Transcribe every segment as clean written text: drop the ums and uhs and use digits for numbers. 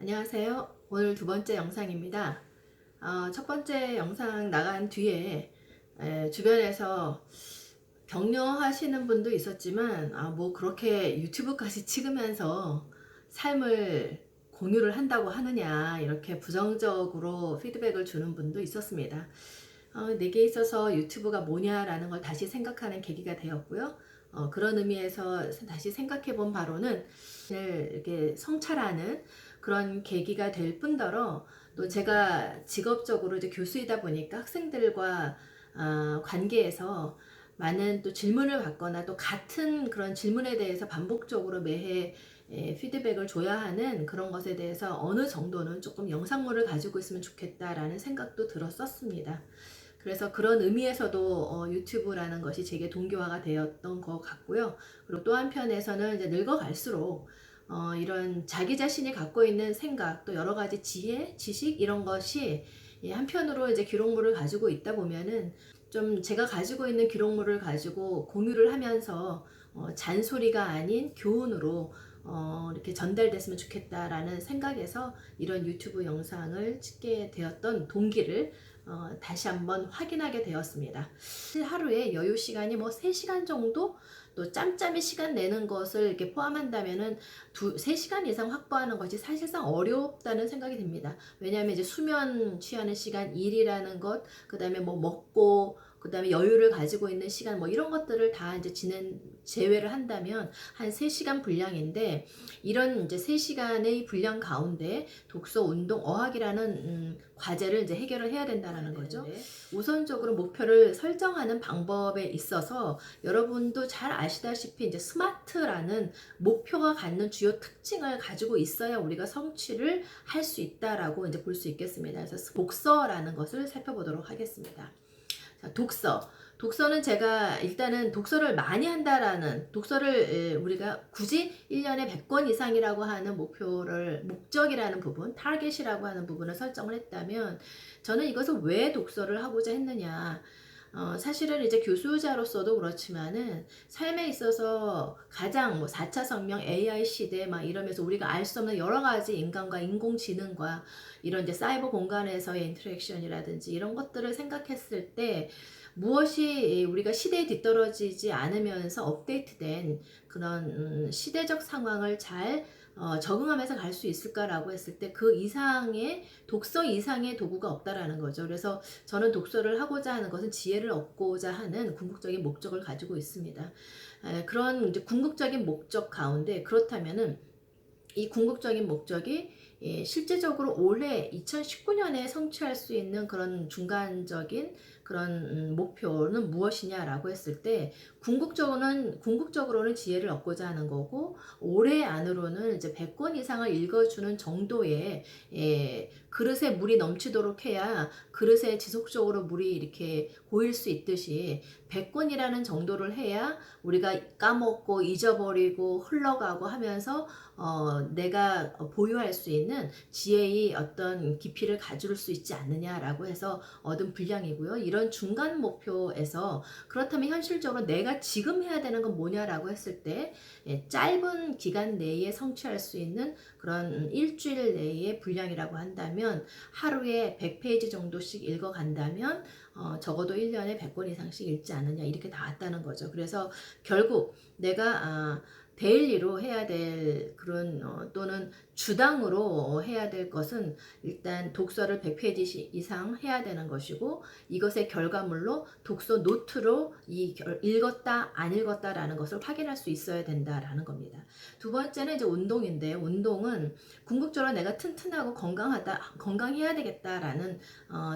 안녕하세요. 오늘 두 번째 영상입니다. 첫 번째 영상 나간 뒤에 주변에서 격려하시는 분도 있었지만 뭐 그렇게 유튜브까지 찍으면서 삶을 공유를 한다고 하느냐 이렇게 부정적으로 피드백을 주는 분도 있었습니다. 내게 있어서 유튜브가 뭐냐라는 걸 다시 생각하는 계기가 되었고요. 그런 의미에서 다시 생각해 본 바로는 이렇게 성찰하는 그런 계기가 될 뿐더러 또 제가 직업적으로 이제 교수이다 보니까 학생들과 관계에서 많은 또 질문을 받거나 또 같은 그런 질문에 대해서 반복적으로 매해 피드백을 줘야 하는 그런 것에 대해서 어느 정도는 조금 영상물을 가지고 있으면 좋겠다라는 생각도 들었었습니다. 그래서 그런 의미에서도 유튜브라는 것이 제게 동기화가 되었던 것 같고요. 그리고 또 한편에서는 이제 늙어갈수록 이런 자기 자신이 갖고 있는 생각, 또 여러 가지 지혜, 지식 이런 것이 한편으로 이제 기록물을 가지고 있다 보면은 좀 제가 가지고 있는 기록물을 가지고 공유를 하면서 잔소리가 아닌 교훈으로 이렇게 전달됐으면 좋겠다라는 생각에서 이런 유튜브 영상을 찍게 되었던 동기를 다시 한번 확인하게 되었습니다. 하루에 여유 시간이 뭐 3시간 정도 또 짬짬이 시간 내는 것을 이렇게 포함한다면은 3시간 이상 확보하는 것이 사실상 어렵다는 생각이 듭니다. 왜냐하면 이제 수면 취하는 시간, 일이라는 것, 그 다음에 뭐 먹고, 그 다음에 여유를 가지고 있는 시간, 뭐 이런 것들을 다 이제 제외를 한다면 한 3시간 분량인데, 이런 이제 3시간의 분량 가운데 독서, 운동, 어학이라는 과제를 이제 해결을 해야 된다는 거죠. 우선적으로 목표를 설정하는 방법에 있어서 여러분도 잘 아시다시피 이제 스마트라는 목표가 갖는 주요 특징을 가지고 있어야 우리가 성취를 할 수 있다라고 이제 볼 수 있겠습니다. 그래서 독서라는 것을 살펴보도록 하겠습니다. 자, 독서는 제가 일단은 독서를 많이 한다라는 독서를 우리가 굳이 1년에 100권 이상이라고 하는 목적이라는 부분, 타겟이라고 하는 부분을 설정을 했다면 저는 이것을 왜 독서를 하고자 했느냐. 사실은 이제 교수자로서도 그렇지만은 삶에 있어서 가장 뭐 4차 성명, AI 시대 막 이러면서 우리가 알 수 없는 여러 가지 인간과 인공지능과 이런 이제 사이버 공간에서의 인터랙션이라든지 이런 것들을 생각했을 때 무엇이 우리가 시대에 뒤떨어지지 않으면서 업데이트된 그런 시대적 상황을 잘 적응하면서 갈 수 있을까라고 했을 때 그 이상의 독서 이상의 도구가 없다라는 거죠. 그래서 저는 독서를 하고자 하는 것은 지혜를 얻고자 하는 궁극적인 목적을 가지고 있습니다. 그런 이제 궁극적인 목적 가운데 그렇다면은 이 궁극적인 목적이 실제적으로 올해 2019년에 성취할 수 있는 그런 중간적인 그런 목표는 무엇이냐라고 했을 때 궁극적으로는 지혜를 얻고자 하는 거고 올해 안으로는 이제 100권 이상을 읽어주는 정도의 그릇에 물이 넘치도록 해야 그릇에 지속적으로 물이 이렇게 고일 수 있듯이 100권이라는 정도를 해야 우리가 까먹고 잊어버리고 흘러가고 하면서 내가 보유할 수 있는 지혜의 어떤 깊이를 가질 수 있지 않느냐라고 해서 얻은 분량이고요. 이런 중간 목표에서 그렇다면 현실적으로 내가 지금 해야 되는 건 뭐냐라고 했을 때 짧은 기간 내에 성취할 수 있는 그런 일주일 내의 분량이라고 한다면 하루에 100페이지 정도씩 읽어간다면 적어도 1년에 100권 이상씩 읽지 않느냐 이렇게 나왔다는 거죠. 그래서 결국 내가 데일리로 해야 될 그런 또는 주당으로 해야 될 것은 일단 독서를 100페이지 이상 해야 되는 것이고 이것의 결과물로 독서 노트로 읽었다 안 읽었다라는 것을 확인할 수 있어야 된다라는 겁니다. 두 번째는 이제 운동인데 운동은 궁극적으로 내가 튼튼하고 건강해야 되겠다라는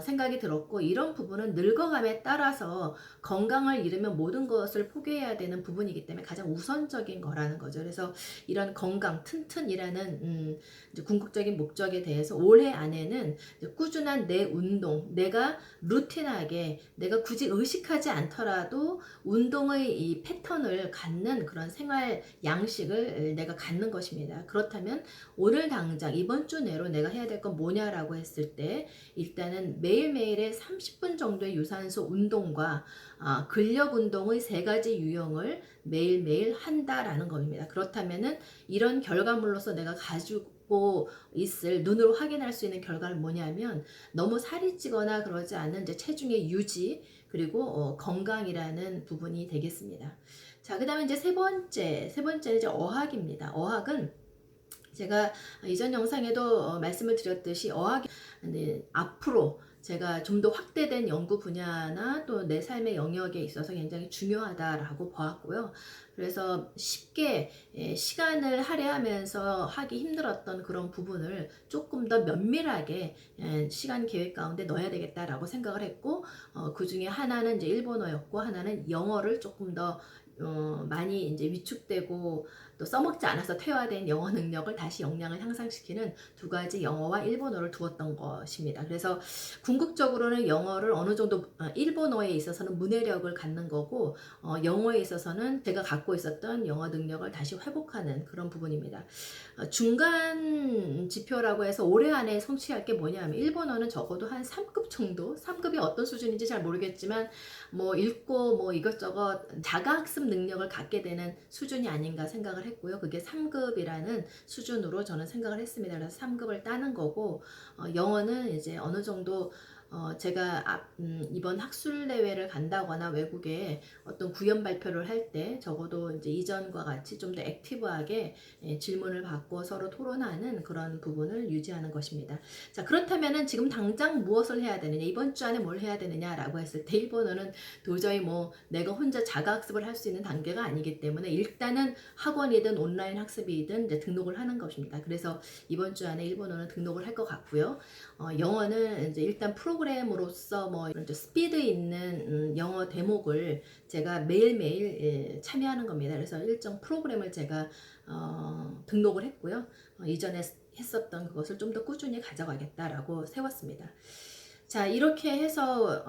생각이 들었고 이런 부분은 늙어감에 따라서 건강을 잃으면 모든 것을 포기해야 되는 부분이기 때문에 가장 우선적인 거라는 거죠. 그래서 이런 건강, 튼튼이라는 이제 궁극적인 목적에 대해서 올해 안에는 꾸준한 내 운동, 내가 루틴하게 내가 굳이 의식하지 않더라도 운동의 이 패턴을 갖는 그런 생활 양식을 내가 갖는 것입니다. 그렇다면 오늘 당장 이번 주 내로 내가 해야 될 건 뭐냐라고 했을 때 일단은 매일매일의 30분 정도의 유산소 운동과 근력 운동의 3가지 유형을 매일매일 한다라는 겁니다. 그렇다면은 이런 결과물로서 내가 갖고 있을 눈으로 확인할 수 있는 결과는 뭐냐면 너무 살이 찌거나 그러지 않은 이제 체중의 유지 그리고 건강이라는 부분이 되겠습니다. 자, 그다음에 이제 세 번째는 이제 어학입니다. 어학은 제가 이전 영상에도 말씀을 드렸듯이 어학이 앞으로 제가 좀 더 확대된 연구 분야나 또 내 삶의 영역에 있어서 굉장히 중요하다라고 보았고요. 그래서 쉽게 시간을 할애하면서 하기 힘들었던 그런 부분을 조금 더 면밀하게 시간 계획 가운데 넣어야 되겠다라고 생각을 했고, 그 중에 하나는 이제 일본어였고 하나는 영어를 조금 더 많이 이제 위축되고 또 써먹지 않아서 퇴화된 영어 능력을 다시 역량을 향상시키는 두 가지 영어와 일본어를 두었던 것입니다. 그래서 궁극적으로는 영어를 어느 정도 일본어에 있어서는 문해력을 갖는 거고 영어에 있어서는 제가 갖고 있었던 영어 능력을 다시 회복하는 그런 부분입니다. 중간 지표라고 해서 올해 안에 성취할 게 뭐냐면 일본어는 적어도 한 3급 정도, 3급이 어떤 수준인지 잘 모르겠지만 뭐 읽고 뭐 이것저것 자가학습 능력을 갖게 되는 수준이 아닌가 생각을 했고요. 그게 3급이라는 수준으로 저는 생각을 했습니다. 그래서 3급을 따는 거고 영어는 이제 어느 정도 제가 이번 학술 대회를 간다거나 외국에 어떤 구연 발표를 할 때 적어도 이제 이전과 같이 좀 더 액티브하게 질문을 받고 서로 토론하는 그런 부분을 유지하는 것입니다. 자, 그렇다면은 지금 당장 무엇을 해야 되느냐, 이번 주 안에 뭘 해야 되느냐라고 했을 때 일본어는 도저히 뭐 내가 혼자 자가학습을 할 수 있는 단계가 아니기 때문에 일단은 학원이든 온라인 학습이든 이제 등록을 하는 것입니다. 그래서 이번 주 안에 일본어는 등록을 할 것 같고요. 영어는 이제 일단 프로그램으로서 뭐 이런 스피드 있는 영어 대목을 제가 매일매일 참여하는 겁니다. 그래서 일정 프로그램을 제가 등록을 했고요. 이전에 했었던 그것을 좀 더 꾸준히 가져가겠다라고 세웠습니다. 자, 이렇게 해서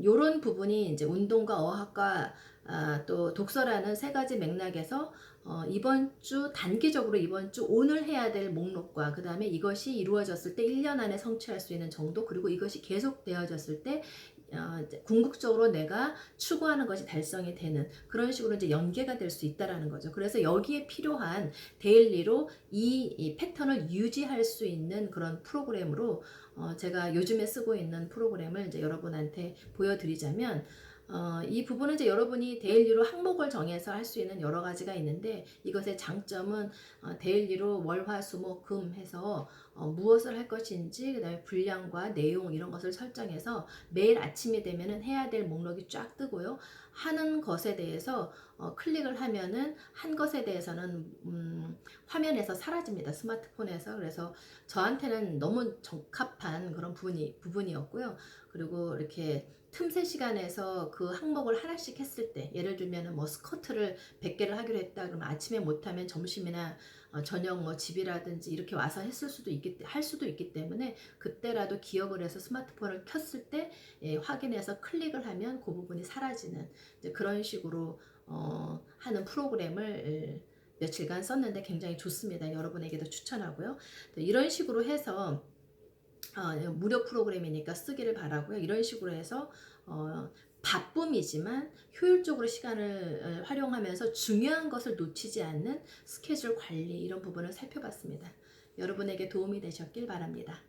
요런 부분이 이제 운동과 어학과 또 독서라는 세 가지 맥락에서 이번 주 단기적으로 이번 주 오늘 해야 될 목록과 그 다음에 이것이 이루어졌을 때 1년 안에 성취할 수 있는 정도, 그리고 이것이 계속되어졌을 때 궁극적으로 내가 추구하는 것이 달성이 되는 그런 식으로 이제 연계가 될 수 있다라는 거죠. 그래서 여기에 필요한 데일리로 이 패턴을 유지할 수 있는 그런 프로그램으로 제가 요즘에 쓰고 있는 프로그램을 이제 여러분한테 보여드리자면 이 부분은 이제 여러분이 데일리로 항목을 정해서 할 수 있는 여러 가지가 있는데 이것의 장점은 데일리로 월, 화, 수, 목, 금 해서 무엇을 할 것인지 그 다음에 분량과 내용 이런 것을 설정해서 매일 아침이 되면은 해야 될 목록이 쫙 뜨고요. 하는 것에 대해서 클릭을 하면은 한 것에 대해서는 화면에서 사라집니다. 스마트폰에서. 그래서 저한테는 너무 적합한 그런 부분이었고요. 그리고 이렇게 틈새 시간에서 그 항목을 하나씩 했을 때 예를 들면 뭐 스쿼트를 100개를 하기로 했다 그러면 아침에 못하면 점심이나 저녁 뭐 집이라든지 이렇게 와서 할 수도 있기 때문에 그때라도 기억을 해서 스마트폰을 켰을 때 확인해서 클릭을 하면 그 부분이 사라지는 이제 그런 식으로 하는 프로그램을 며칠간 썼는데 굉장히 좋습니다. 여러분에게도 추천하고요. 이런 식으로 해서 무료 프로그램이니까 쓰기를 바라고요. 이런 식으로 해서 바쁨이지만 효율적으로 시간을 활용하면서 중요한 것을 놓치지 않는 스케줄 관리 이런 부분을 살펴봤습니다. 여러분에게 도움이 되셨길 바랍니다.